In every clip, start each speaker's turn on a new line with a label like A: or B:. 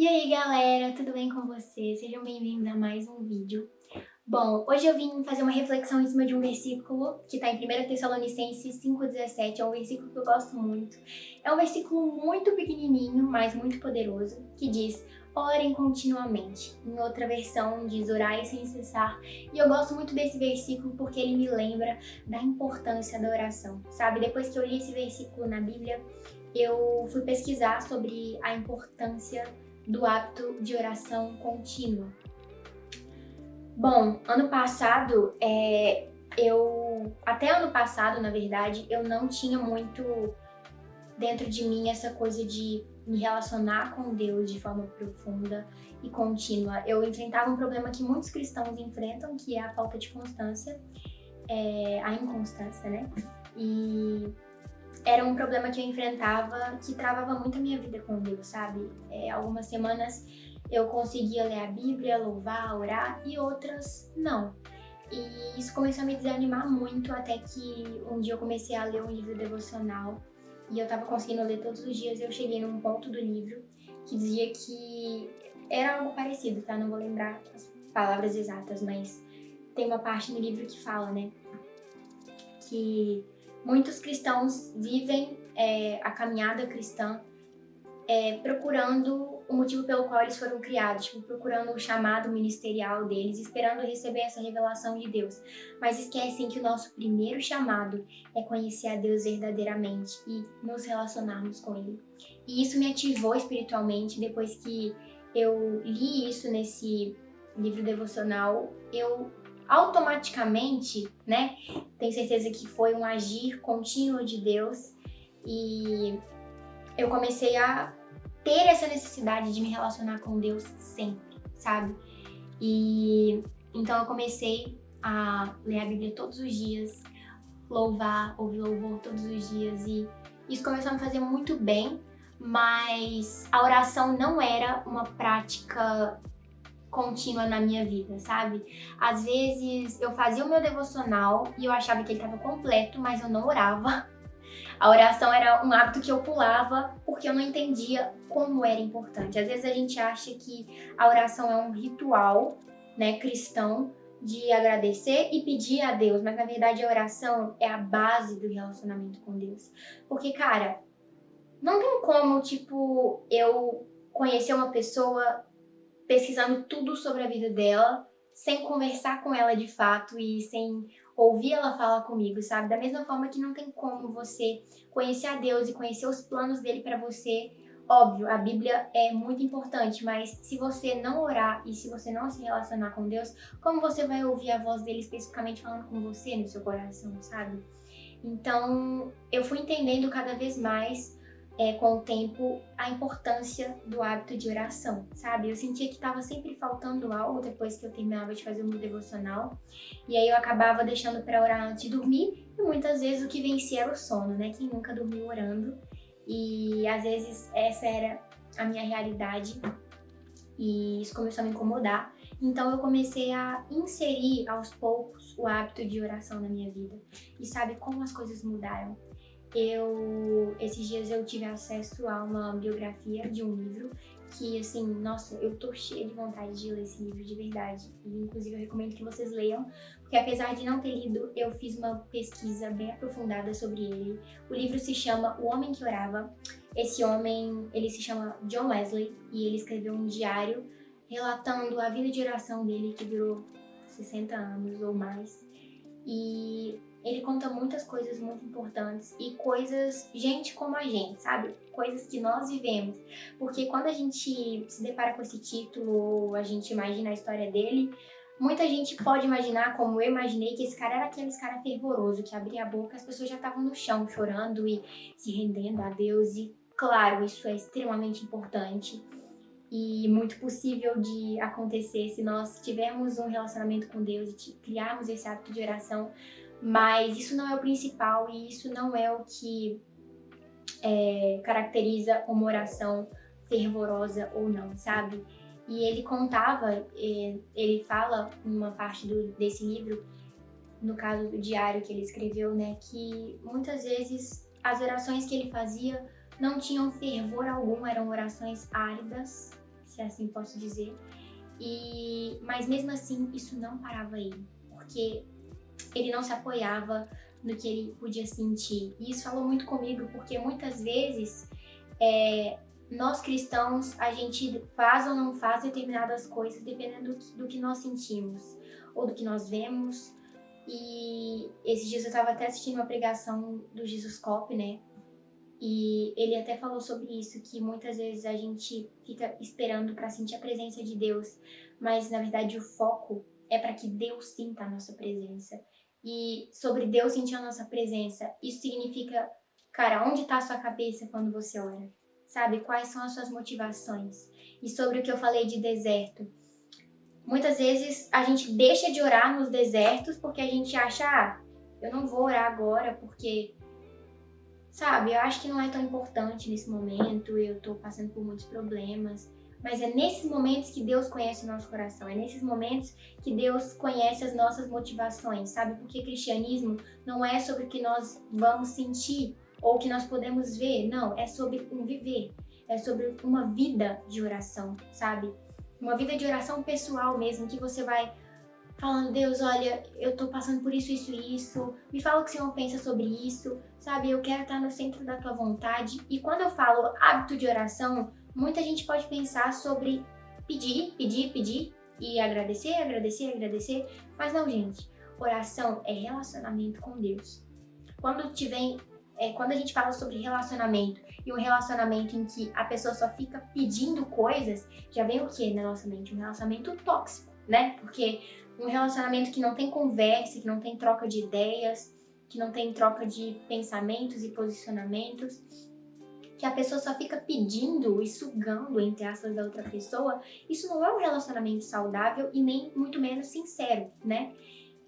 A: aí galera, tudo bem com vocês? Sejam bem-vindos a mais um vídeo. Bom, hoje eu vim fazer uma reflexão em cima de um versículo que está em 1 Tessalonicenses 5,17, é um versículo que eu gosto muito. É um versículo muito pequenininho, mas muito poderoso, que diz: orem continuamente. Em outra versão diz: orai sem cessar. E eu gosto muito desse versículo porque ele me lembra da importância da oração, sabe? Depois que eu li esse versículo na Bíblia, eu fui pesquisar sobre a importância do hábito de oração contínua. Bom, até ano passado, na verdade, eu não tinha muito dentro de mim essa coisa de me relacionar com Deus de forma profunda e contínua. Eu enfrentava um problema que muitos cristãos enfrentam, que é a falta de constância, a inconstância, né? E era um problema que eu enfrentava que travava muito a minha vida com Deus, sabe? Algumas semanas eu conseguia ler a Bíblia, louvar, orar, e outras não. E isso começou a me desanimar muito, até que um dia eu comecei a ler um livro devocional e eu tava conseguindo ler todos os dias, e eu cheguei num ponto do livro que dizia que era algo parecido, tá? Não vou lembrar as palavras exatas, mas tem uma parte no livro que fala, né, que muitos cristãos vivem a caminhada cristã procurando o motivo pelo qual eles foram criados, tipo, procurando o chamado ministerial deles, esperando receber essa revelação de Deus. Mas esquecem que o nosso primeiro chamado é conhecer a Deus verdadeiramente e nos relacionarmos com Ele. E isso me ativou espiritualmente. Depois que eu li isso nesse livro devocional, eu automaticamente, né, tenho certeza que foi um agir contínuo de Deus, e eu comecei a ter essa necessidade de me relacionar com Deus sempre, sabe? E então eu comecei a ler a Bíblia todos os dias, louvar, ouvir louvor todos os dias, e isso começou a me fazer muito bem, mas a oração não era uma prática contínua na minha vida, sabe? Às vezes eu fazia o meu devocional e eu achava que ele estava completo, mas eu não orava. A oração era um hábito que eu pulava porque eu não entendia como era importante. Às vezes a gente acha que a oração é um ritual, né, cristão, de agradecer e pedir a Deus, mas na verdade a oração é a base do relacionamento com Deus. Porque, cara, não tem como, tipo, eu conhecer uma pessoa pesquisando tudo sobre a vida dela, sem conversar com ela de fato e sem ouvir ela falar comigo, sabe? Da mesma forma que não tem como você conhecer a Deus e conhecer os planos dele pra você. Óbvio, a Bíblia é muito importante, mas se você não orar e se você não se relacionar com Deus, como você vai ouvir a voz dele especificamente falando com você no seu coração, sabe? Então, eu fui entendendo cada vez mais, com o tempo, a importância do hábito de oração, sabe? Eu sentia que estava sempre faltando algo depois que eu terminava de fazer o meu devocional, e aí eu acabava deixando para orar antes de dormir, e muitas vezes o que vencia era o sono, né? Quem nunca dormiu orando? E às vezes essa era a minha realidade, e isso começou a me incomodar. Então eu comecei a inserir aos poucos o hábito de oração na minha vida. E sabe como as coisas mudaram? Esses dias eu tive acesso a uma biografia de um livro que, assim, nossa, eu tô cheia de vontade de ler esse livro de verdade. E, inclusive, eu recomendo que vocês leiam, porque apesar de não ter lido, eu fiz uma pesquisa bem aprofundada sobre ele. O livro se chama O Homem que Orava. Esse homem, ele se chama John Wesley, e ele escreveu um diário relatando a vida de oração dele, que durou 60 anos ou mais. E ele conta muitas coisas muito importantes e coisas, gente como a gente, sabe? Coisas que nós vivemos. Porque quando a gente se depara com esse título ou a gente imagina a história dele, muita gente pode imaginar, como eu imaginei, que esse cara era aqueles cara fervoroso, que abria a boca, as pessoas já estavam no chão chorando e se rendendo a Deus. E claro, isso é extremamente importante e muito possível de acontecer se nós tivermos um relacionamento com Deus e criarmos esse hábito de oração, mas isso não é o principal e isso não é o que caracteriza uma oração fervorosa ou não, sabe? E ele contava, ele fala numa parte desse livro, no caso do diário que ele escreveu, né, que muitas vezes as orações que ele fazia não tinham fervor algum, eram orações áridas, se assim posso dizer. Mas mesmo assim, isso não parava ele, porque ele não se apoiava no que ele podia sentir. E isso falou muito comigo, porque muitas vezes nós cristãos, a gente faz ou não faz determinadas coisas dependendo do que nós sentimos ou do que nós vemos. E esses dias eu estava até assistindo uma pregação do Jesus Cop, né? E ele até falou sobre isso, que muitas vezes a gente fica esperando para sentir a presença de Deus, mas na verdade o foco é para que Deus sinta a nossa presença. E sobre Deus sentir a nossa presença, isso significa, cara, onde está a sua cabeça quando você ora? Sabe? Quais são as suas motivações? E sobre o que eu falei de deserto. Muitas vezes a gente deixa de orar nos desertos porque a gente acha, eu não vou orar agora porque, sabe, eu acho que não é tão importante nesse momento, eu tô passando por muitos problemas. Mas é nesses momentos que Deus conhece o nosso coração, é nesses momentos que Deus conhece as nossas motivações, sabe? Porque cristianismo não é sobre o que nós vamos sentir ou o que nós podemos ver, não, é sobre um viver, é sobre uma vida de oração, sabe? Uma vida de oração pessoal mesmo, que você vai falando, Deus, olha, eu tô passando por isso, isso e isso, me fala o que o Senhor pensa sobre isso, sabe? Eu quero estar no centro da tua vontade. E quando eu falo hábito de oração, muita gente pode pensar sobre pedir, pedir, pedir e agradecer, agradecer, agradecer, mas não, gente. Oração é relacionamento com Deus. Quando a gente fala sobre relacionamento e um relacionamento em que a pessoa só fica pedindo coisas, já vem o que na nossa mente? Um relacionamento tóxico, né? Porque um relacionamento que não tem conversa, que não tem troca de ideias, que não tem troca de pensamentos e posicionamentos, que a pessoa só fica pedindo e sugando, entre aspas, da outra pessoa, isso não é um relacionamento saudável e nem muito menos sincero, né?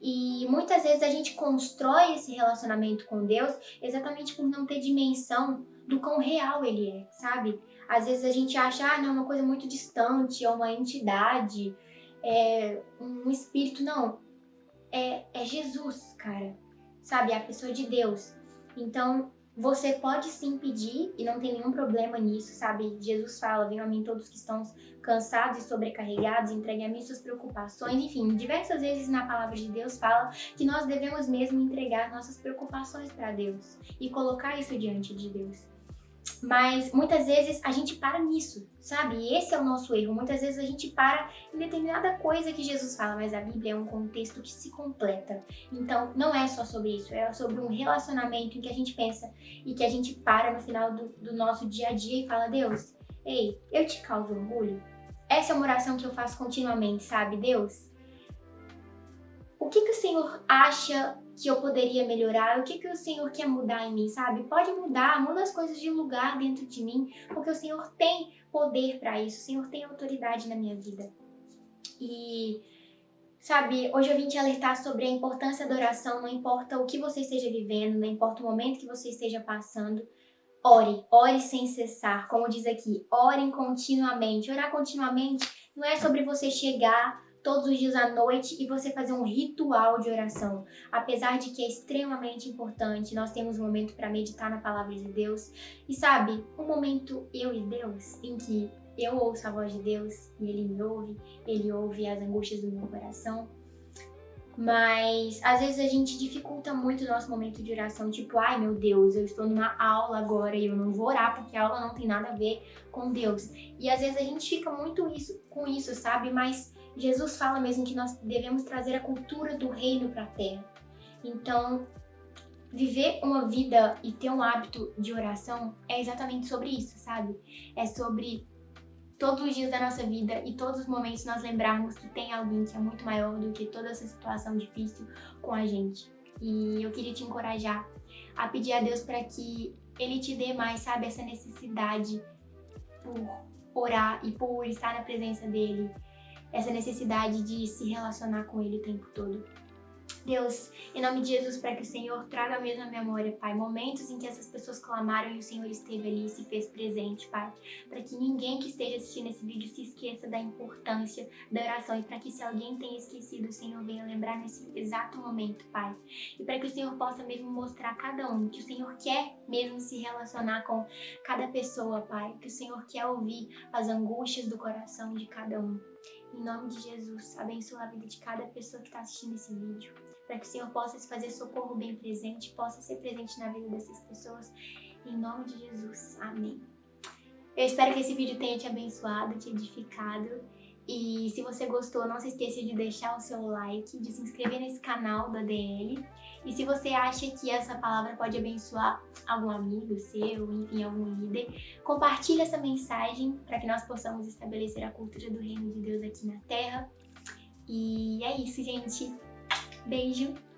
A: E muitas vezes a gente constrói esse relacionamento com Deus exatamente por não ter dimensão do quão real ele é, sabe? Às vezes a gente acha, não, é uma coisa muito distante, é uma entidade, é um espírito. Não, é Jesus, cara, sabe? É a pessoa de Deus. Então, você pode sim pedir e não tem nenhum problema nisso, sabe? Jesus fala, venham a mim todos que estão cansados e sobrecarregados, entreguem a mim suas preocupações. Enfim, diversas vezes na palavra de Deus fala que nós devemos mesmo entregar nossas preocupações para Deus e colocar isso diante de Deus. Mas muitas vezes a gente para nisso, sabe? E esse é o nosso erro. Muitas vezes a gente para em determinada coisa que Jesus fala, mas a Bíblia é um contexto que se completa. Então, não é só sobre isso, é sobre um relacionamento em que a gente pensa e que a gente para no final do nosso dia a dia e fala, Deus, ei, eu te causo orgulho? Essa é uma oração que eu faço continuamente, sabe? Deus, o que o Senhor acha que eu poderia melhorar? O que o Senhor quer mudar em mim, sabe? Pode mudar, muda as coisas de lugar dentro de mim, porque o Senhor tem poder para isso, o Senhor tem autoridade na minha vida. E, sabe, hoje eu vim te alertar sobre a importância da oração, não importa o que você esteja vivendo, não importa o momento que você esteja passando, ore sem cessar, como diz aqui, orem continuamente. Orar continuamente não é sobre você chegar todos os dias à noite e você fazer um ritual de oração. Apesar de que é extremamente importante, nós temos um momento para meditar na palavra de Deus. E sabe, um momento eu e Deus, em que eu ouço a voz de Deus e Ele ouve as angústias do meu coração. Mas às vezes a gente dificulta muito o nosso momento de oração, tipo, ai meu Deus, eu estou numa aula agora e eu não vou orar porque a aula não tem nada a ver com Deus. E às vezes a gente fica muito com isso, sabe? Mas Jesus fala mesmo que nós devemos trazer a cultura do reino para a terra. Então, viver uma vida e ter um hábito de oração é exatamente sobre isso, sabe? É sobre todos os dias da nossa vida e todos os momentos nós lembrarmos que tem alguém que é muito maior do que toda essa situação difícil com a gente. E eu queria te encorajar a pedir a Deus para que Ele te dê mais, sabe, essa necessidade por orar e por estar na presença dEle, essa necessidade de se relacionar com Ele o tempo todo. Deus, em nome de Jesus, para que o Senhor traga mesmo à memória, Pai, momentos em que essas pessoas clamaram e o Senhor esteve ali e se fez presente, Pai. Para que ninguém que esteja assistindo esse vídeo se esqueça da importância da oração e para que se alguém tenha esquecido, o Senhor venha lembrar nesse exato momento, Pai. E para que o Senhor possa mesmo mostrar a cada um que o Senhor quer mesmo se relacionar com cada pessoa, Pai. Que o Senhor quer ouvir as angústias do coração de cada um. Em nome de Jesus, abençoa a vida de cada pessoa que está assistindo esse vídeo, para que o Senhor possa se fazer socorro bem presente, possa ser presente na vida dessas pessoas, em nome de Jesus, amém. Eu espero que esse vídeo tenha te abençoado, te edificado, e se você gostou, não se esqueça de deixar o seu like, de se inscrever nesse canal da DL, e se você acha que essa palavra pode abençoar algum amigo seu, enfim, algum líder, compartilhe essa mensagem para que nós possamos estabelecer a cultura do reino de Deus aqui na Terra. E é isso, gente. Beijo!